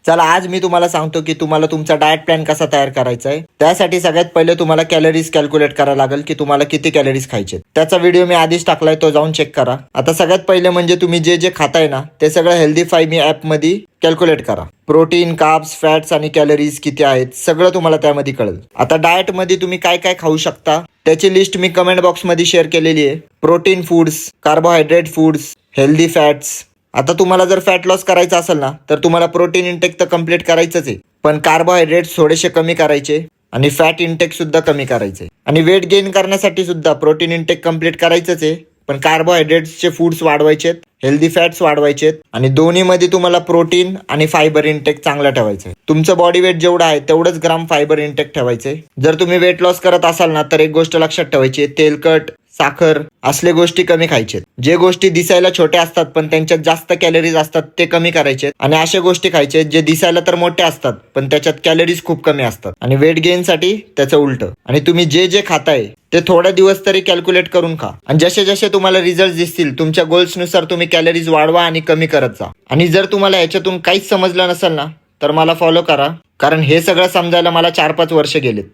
चला आज मी तुम्हाला सांगतो की तुम्हाला तुमचा डाएट प्लॅन कसा तयार करायचा आहे। त्यासाठी सगळ्यात पहिले तुम्हाला कॅलरीज कॅल्क्युलेट करायला लागेल की तुम्हाला किती कॅलरीज खायचे। त्याचा व्हिडिओ मी आधीच टाकलाय, तो जाऊन चेक करा। आता सगळ्यात पहिले म्हणजे तुम्ही जे जे खाताय ना ते सगळं हेल्दीफाय मी ॲप मध्ये कॅल्क्युलेट करा। प्रोटीन, कार्ब्स, फॅट्स आणि कॅलरीज किती आहेत सगळं तुम्हाला त्यामध्ये कळेल। आता डाएट मध्ये तुम्ही काय काय खाऊ शकता त्याची लिस्ट मी कमेंट बॉक्स मध्ये शेअर केलेली आहे। Protein foods, carbohydrate foods, healthy fats. आता तुम्हाला जर फॅट लॉस करायचा असेल ना तर तुम्हाला प्रोटीन इंटेक तर कम्प्लीट करायचंच आहे, पण कार्बोहायड्रेट्स थोडेसे कमी करायचे आणि फॅट इंटेक सुद्धा कमी करायचे। आणि वेट गेन करण्यासाठी सुद्धा प्रोटीन इंटेक कम्प्लीट करायचंच आहे, पण कार्बोहायड्रेट्सचे फूड्स वाढवायचेत, हेल्दी फॅट्स वाढवायचेत आणि दोन्हीमध्ये तुम्हाला प्रोटीन आणि फायबर इंटेक चांगला ठेवायचं आहे। तुमचं बॉडी वेट जेवढं आहे तेवढंच ग्राम फायबर इंटेक ठेवायचंय। जर तुम्ही वेट लॉस करत असाल ना तर एक गोष्ट लक्षात ठेवायची, तेलकट, साखर असले गोष्टी कमी खायचे। जे गोष्टी दिसायला छोट्या असतात पण त्यांच्यात जास्त कॅलरीज असतात ते कमी करायचे आणि अशा गोष्टी खायचे जे दिसायला तर मोठ्या असतात पण त्याच्यात कॅलरीज खूप कमी असतात। आणि वेट गेन साठी त्याचं उलट। आणि तुम्ही जे जे खाताय ते थोडे दिवस तरी कॅल्क्युलेट करून खा आणि जसे जसे तुम्हाला रिझल्ट दिसतील तुमच्या गोल्स नुसार तुम्ही कॅलरीज वाढवा आणि कमी करत जा। आणि जर तुम्हाला याच्यातून काहीच समजलं नसेल ना तर मला फॉलो करा, कारण हे सगळं समजायला मला 4-5 वर्ष गेलेत।